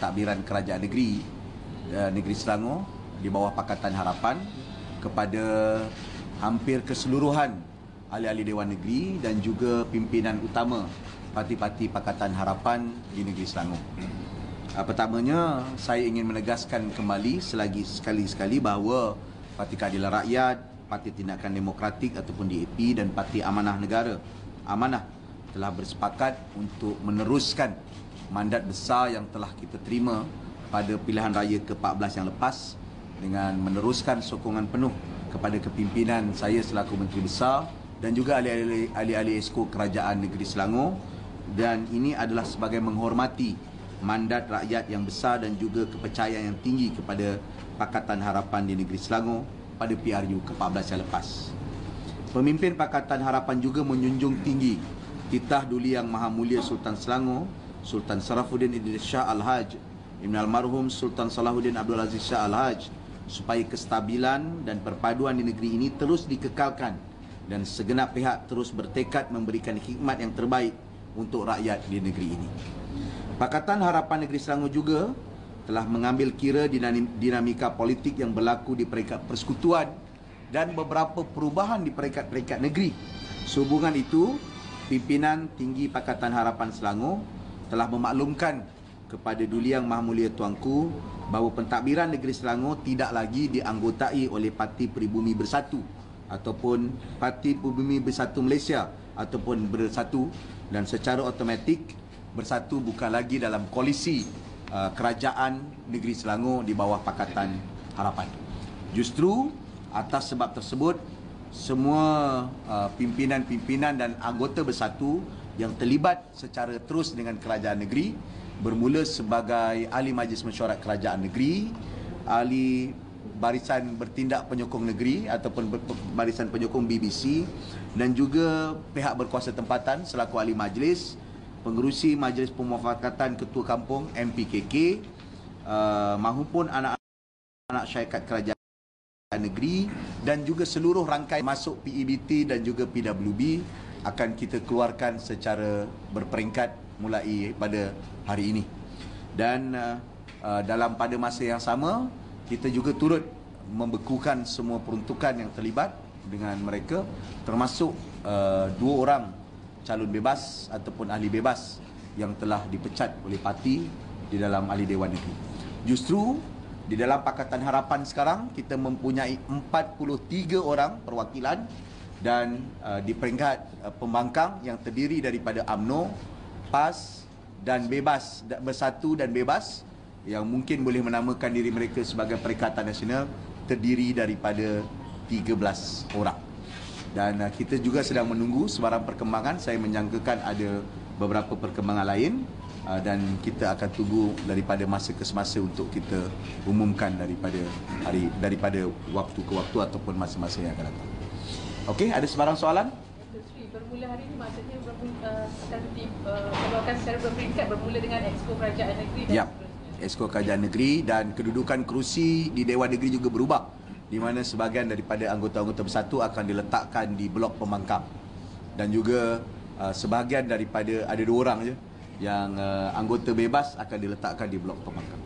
pentadbiran kerajaan negeri Negeri Selangor di bawah Pakatan Harapan kepada hampir keseluruhan ahli-ahli Dewan Negeri dan juga pimpinan utama parti-parti Pakatan Harapan di Negeri Selangor. Pertamanya, saya ingin menegaskan kembali sekali-sekali bahawa Parti Keadilan Rakyat, Parti Tindakan Demokratik ataupun DAP dan Parti Amanah Negara, Amanah, telah bersepakat untuk meneruskan mandat besar yang telah kita terima pada pilihan raya ke-14 yang lepas dengan meneruskan sokongan penuh kepada kepimpinan saya selaku Menteri Besar dan juga ahli-ahli Esko Kerajaan Negeri Selangor, dan ini adalah sebagai menghormati mandat rakyat yang besar dan juga kepercayaan yang tinggi kepada Pakatan Harapan di Negeri Selangor pada PRU ke-14 yang lepas. Pemimpin Pakatan Harapan juga menjunjung tinggi titah Duli Yang Maha Mulia Sultan Selangor, Sultan Sarafuddin Idris Shah Al-Haj, Ibn Almarhum Sultan Salahuddin Abdul Aziz Shah Al-Haj, supaya kestabilan dan perpaduan di negeri ini terus dikekalkan dan segenap pihak terus bertekad memberikan khidmat yang terbaik untuk rakyat di negeri ini. Pakatan Harapan Negeri Selangor juga telah mengambil kira dinamika politik yang berlaku di peringkat persekutuan dan beberapa perubahan di peringkat-peringkat negeri. Sehubungan itu, pimpinan tinggi Pakatan Harapan Selangor telah memaklumkan kepada Duli Yang Maha Mulia Tuanku bahawa pentadbiran Negeri Selangor tidak lagi dianggotai oleh Parti Peribumi Bersatu ataupun Parti Peribumi Bersatu Malaysia ataupun Bersatu, dan secara automatik Bersatu bukan lagi dalam koalisi kerajaan Negeri Selangor di bawah Pakatan Harapan. Justru atas sebab tersebut, semua pimpinan-pimpinan dan anggota Bersatu yang terlibat secara terus dengan kerajaan negeri, bermula sebagai ahli Majlis Mesyuarat Kerajaan Negeri, ahli Barisan Bertindak Penyokong Negeri ataupun Barisan Penyokong BBC, dan juga pihak berkuasa tempatan selaku ahli majlis, pengerusi Majlis Pemufakatan Ketua Kampung MPKK, mahupun anak-anak syarikat kerajaan negeri dan juga seluruh rangkaian masuk PEBT dan juga PWB akan kita keluarkan secara berperingkat mulai pada hari ini. Dan dalam pada masa yang sama, kita juga turut membekukan semua peruntukan yang terlibat dengan mereka, termasuk 2 orang calon bebas ataupun ahli bebas yang telah dipecat oleh parti di dalam ahli Dewan Negeri. Justru di dalam Pakatan Harapan sekarang kita mempunyai 43 orang perwakilan dan di peringkat pembangkang yang terdiri daripada UMNO, PAS dan Bebas, Bersatu dan Bebas, yang mungkin boleh menamakan diri mereka sebagai Perikatan Nasional, terdiri daripada 13 orang. Dan kita juga sedang menunggu sebarang perkembangan. Saya menyangkakan ada beberapa perkembangan lain dan kita akan tunggu daripada masa ke semasa untuk kita umumkan daripada waktu ke waktu ataupun masa-masa yang akan datang. Okey, ada sebarang soalan? Bermula hari ini maksudnya akan dikeluarkan secara berperingkat, bermula dengan Exco Kerajaan Negeri dan seterusnya. Exco Kerajaan Negeri dan kedudukan kerusi di Dewan Negeri juga berubah, di mana sebahagian daripada anggota-anggota Bersatu akan diletakkan di blok pembangkang, dan juga sebahagian daripada, ada 2 orang je yang anggota bebas akan diletakkan di blok pembangkang.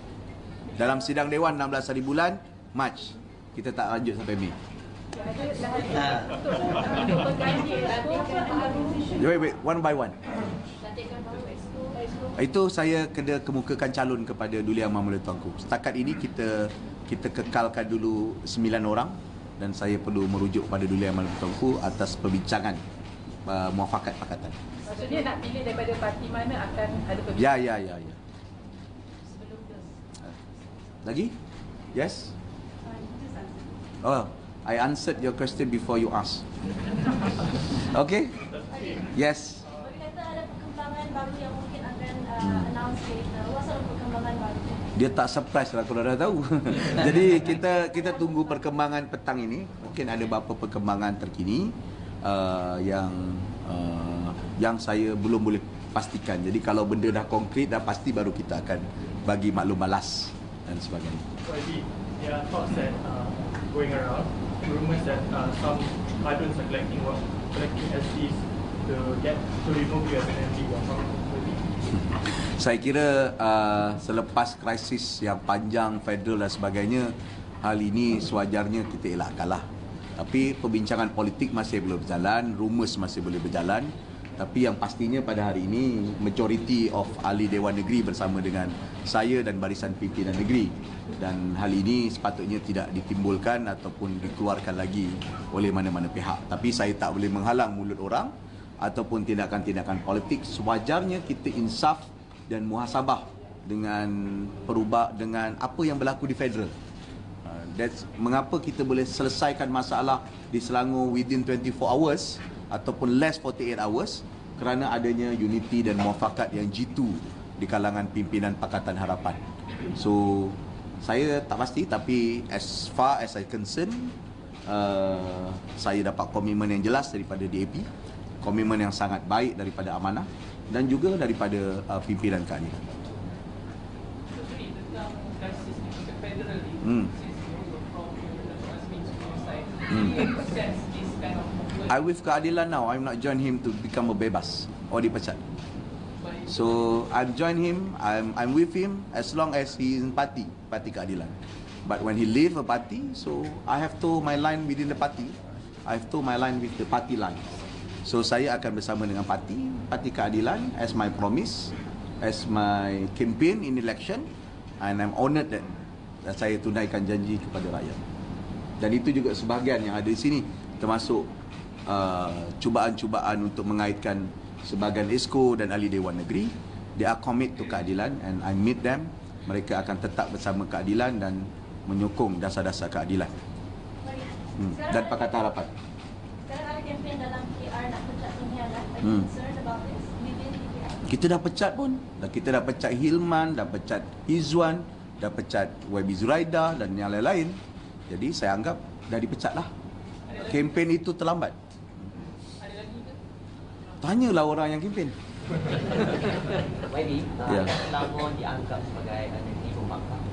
Dalam sidang Dewan 16 hari bulan Mac, kita tak lanjut sampai Mei. Wait, one by one. Itu saya kena kemukakan calon kepada Duli Yang Maha Mulia Tuanku. Setakat ini kita kekalkan dulu 9 orang, dan saya perlu merujuk pada Duli Yang Maha Mulia Tuanku atas perbincangan muafakat pakatan. Maksudnya nak pilih daripada parti mana akan ada perbincangan? Ya. Lagi? Yes? Oh, I answered your question before you asked. Okay? Yes. Bagi kata ada perkembangan baru yang mungkin akan announce later. What sort of perkembangan baru? Dia tak surprise lah kalau dah tahu. Jadi kita tunggu perkembangan petang ini. Mungkin ada beberapa perkembangan terkini yang saya belum boleh pastikan. Jadi kalau benda dah konkret, dah pasti, baru kita akan bagi maklum balas dan sebagainya. There are thoughts that going around, rumors that some paduns are collecting SCs to remove you as an MP. Saya kira selepas krisis yang panjang federal dan sebagainya, hal ini sewajarnya kita elakkanlah. Tapi perbincangan politik masih boleh berjalan, rumours masih boleh berjalan. Tapi yang pastinya pada hari ini, majority of ahli Dewan Negeri bersama dengan saya dan barisan pimpinan negeri. Dan hal ini sepatutnya tidak ditimbulkan ataupun dikeluarkan lagi oleh mana-mana pihak. Tapi saya tak boleh menghalang mulut orang ataupun tindakan-tindakan politik. Sewajarnya kita insaf dan muhasabah dengan dengan apa yang berlaku di federal. That's mengapa kita boleh selesaikan masalah di Selangor within 24 hours ataupun less 48 hours, kerana adanya unity dan muafakat yang jitu di kalangan pimpinan Pakatan Harapan. So saya tak pasti, tapi as far as I concern, saya dapat komitmen yang jelas daripada DAP, komitmen yang sangat baik daripada Amanah dan juga daripada pimpinan keadilan. I with keadilan now. I'm not join him to become a bebas or dipecat. So I'm join him. I'm with him as long as he is in party keadilan. But when he leave a party, so I have to my line within the party. I have to my line with the party line. So saya akan bersama dengan parti keadilan as my promise, as my campaign in election, and I'm honoured that saya tunaikan janji kepada rakyat. Dan itu juga sebahagian yang ada di sini, termasuk cubaan-cubaan untuk mengaitkan sebahagian ESCO dan ahli Dewan Negeri. They are commit to keadilan and I meet them. Mereka akan tetap bersama keadilan dan menyokong dasar-dasar keadilan dan Pakatan Harapan. Sekarang ada kempen dalam KR nak pecat pengkhianat. Are you concerned about this within KR? Kita dah pecat pun. Kita dah pecat Hilman, dah pecat Izwan, dah pecat YB Zuraida dan yang lain-lain. Jadi saya anggap dah dipecat lah. Kempen itu terlambat. Tanyalah orang yang kempen. YB, Ya. Selangor dianggap sebagai negeri pembangkang.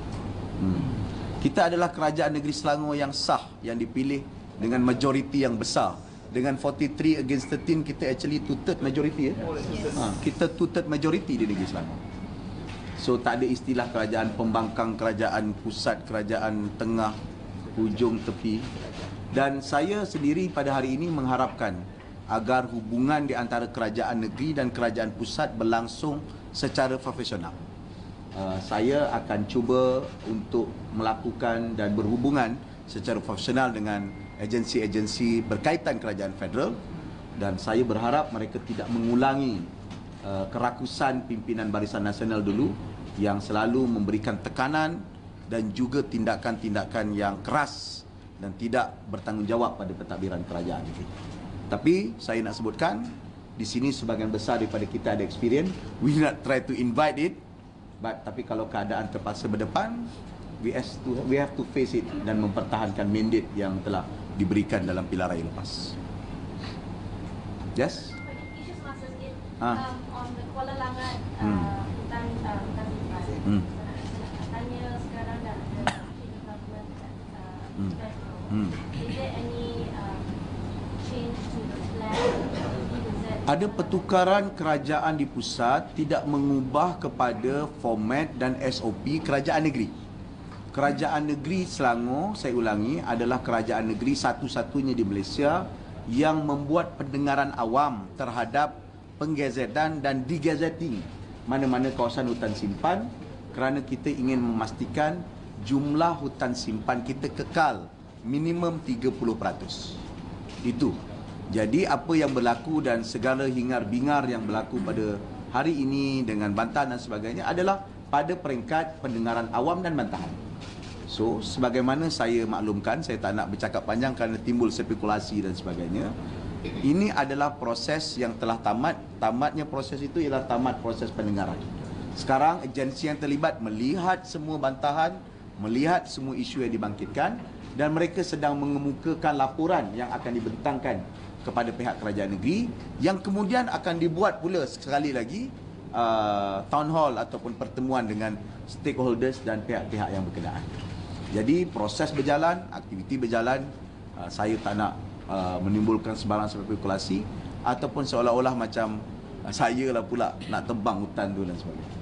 Kita adalah kerajaan negeri Selangor yang sah, yang dipilih dengan majoriti yang besar. Dengan 43 against 13, kita actually two-third majority. Kita two-third majority di negeri Selangor. So tak ada istilah kerajaan pembangkang, kerajaan pusat, kerajaan tengah, hujung tepi. Dan saya sendiri pada hari ini mengharapkan agar hubungan di antara kerajaan negeri dan kerajaan pusat berlangsung secara profesional. Saya akan cuba untuk melakukan dan berhubungan secara profesional dengan agensi-agensi berkaitan kerajaan federal, dan saya berharap mereka tidak mengulangi kerakusan pimpinan Barisan Nasional dulu yang selalu memberikan tekanan dan juga tindakan-tindakan yang keras dan tidak bertanggungjawab pada pentadbiran kerajaan ini. Tapi saya nak sebutkan, di sini sebahagian besar daripada kita ada experience. We not try to invite it, but tapi kalau keadaan terpaksa berdepan, we have to face it dan mempertahankan mandate yang telah diberikan dalam pilihan raya lepas. Yes? Isu semasa sikit on the Kuala Langat hutan simpan. Tanya sekarang dah ada change government kat is there any change to the plan? Ada pertukaran kerajaan di pusat tidak mengubah kepada format dan SOP kerajaan negeri. Kerajaan negeri Selangor, saya ulangi, adalah kerajaan negeri satu-satunya di Malaysia yang membuat pendengaran awam terhadap penggazetan dan digazetting mana-mana kawasan hutan simpan, kerana kita ingin memastikan jumlah hutan simpan kita kekal minimum 30%. Itu. Jadi apa yang berlaku dan segala hingar-bingar yang berlaku pada hari ini dengan bantahan dan sebagainya adalah pada peringkat pendengaran awam dan bantahan. So, sebagaimana saya maklumkan, saya tak nak bercakap panjang kerana timbul spekulasi dan sebagainya. Ini adalah proses yang telah tamat. Tamatnya proses itu ialah tamat proses pendengaran. Sekarang agensi yang terlibat melihat semua bantahan, melihat semua isu yang dibangkitkan, dan mereka sedang mengemukakan laporan yang akan dibentangkan kepada pihak kerajaan negeri, yang kemudian akan dibuat pula sekali lagi town hall ataupun pertemuan dengan stakeholders dan pihak-pihak yang berkenaan. Jadi proses berjalan, aktiviti berjalan. Saya tak nak menimbulkan sebarang spekulasi ataupun seolah-olah macam Saya lah pula nak tebang hutan tu dan sebagainya.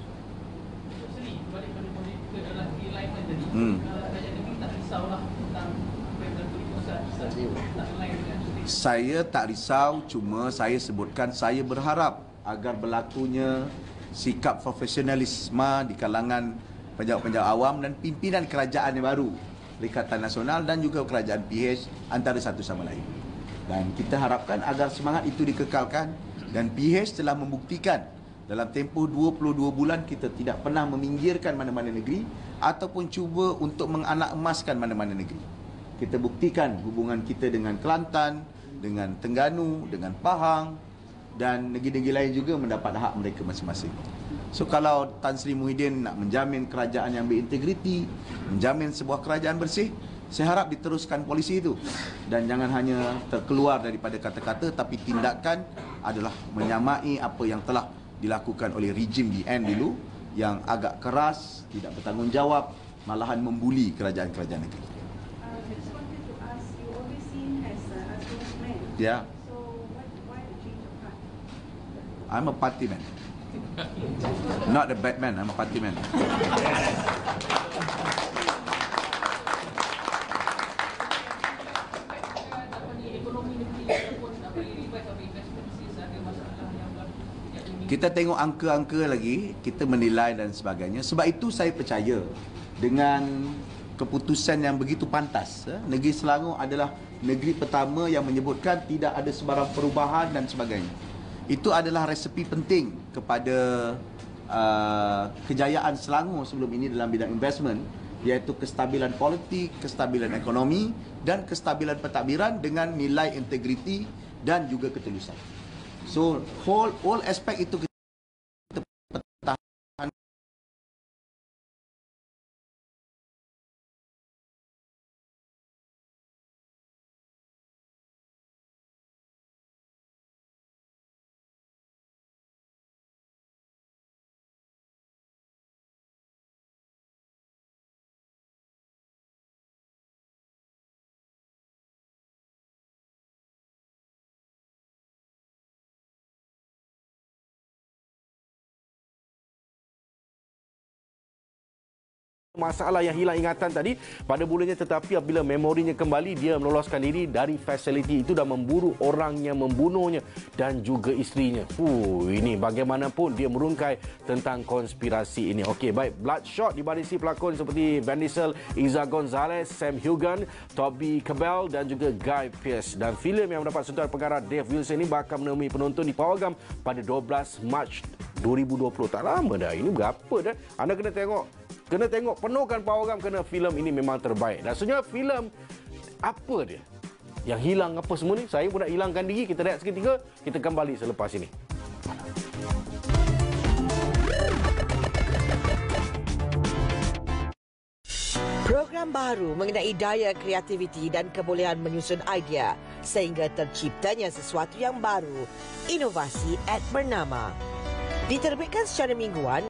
Sorry, balik pada politik adalah alignment tadi. Kerajaan negeri tak risaulah tentang apa yang berlaku di pusat. Tak align dengan politik. Saya tak risau, cuma saya sebutkan saya berharap agar berlakunya sikap profesionalisme di kalangan pejabat-pejabat awam dan pimpinan kerajaan yang baru, Perikatan Nasional dan juga kerajaan PH antara satu sama lain. Dan kita harapkan agar semangat itu dikekalkan, dan PH telah membuktikan dalam tempoh 22 bulan kita tidak pernah meminggirkan mana-mana negeri ataupun cuba untuk menganak emaskan mana-mana negeri. Kita buktikan hubungan kita dengan Kelantan, dengan Terengganu, dengan Pahang dan negeri-negeri lain juga mendapat hak mereka masing-masing. So kalau Tan Sri Muhyiddin nak menjamin kerajaan yang berintegriti, menjamin sebuah kerajaan bersih, saya harap diteruskan polisi itu dan jangan hanya terkeluar daripada kata-kata, tapi tindakan adalah menyamai apa yang telah dilakukan oleh rejim DN dulu yang agak keras, tidak bertanggungjawab, malahan membuli kerajaan-kerajaan negeri. I just wanted to ask, you always seen as a spokesman. Yeah, So why the change of heart? I'm a party man. Not a bad man, I'm a party man. Kita tengok angka-angka lagi, kita menilai dan sebagainya. Sebab itu saya percaya dengan keputusan yang begitu pantas. Negeri Selangor adalah negeri pertama yang menyebutkan tidak ada sebarang perubahan dan sebagainya. Itu adalah resepi penting kepada kejayaan Selangor sebelum ini dalam bidang investment, iaitu kestabilan politik, kestabilan ekonomi dan kestabilan pentadbiran dengan nilai integriti dan juga ketulusan. So all aspek itu kita pertahankan. Masalah yang hilang ingatan tadi pada bulannya, tetapi apabila memorinya kembali, dia meloloskan diri dari fasiliti itu dan memburu orang yang membunuhnya dan juga isterinya. Ini bagaimanapun dia merungkai tentang konspirasi ini. Okey, baik. Bloodshot dibarisi pelakon seperti Van Diesel, Iza Gonzalez, Sam Hugan, Toby Cabell dan juga Guy Pearce. Dan filem yang mendapat sentuhan pengarah Dave Wilson ini bakal menemui penonton di Pawagam pada 12 Mac 2020. Tak lama dah. Ini berapa dah? Anda kena tengok, penuhkan Pawagam kerana filem ini memang terbaik. Dan sebenarnya filem apa dia? Yang hilang apa semua ni? Saya pun nak hilangkan diri. Kita rehat seketika. Kita kembali selepas ini. Program baru mengenai daya kreativiti dan kebolehan menyusun idea sehingga terciptanya sesuatu yang baru. Inovasi @ Bernama. Diterbitkan secara mingguan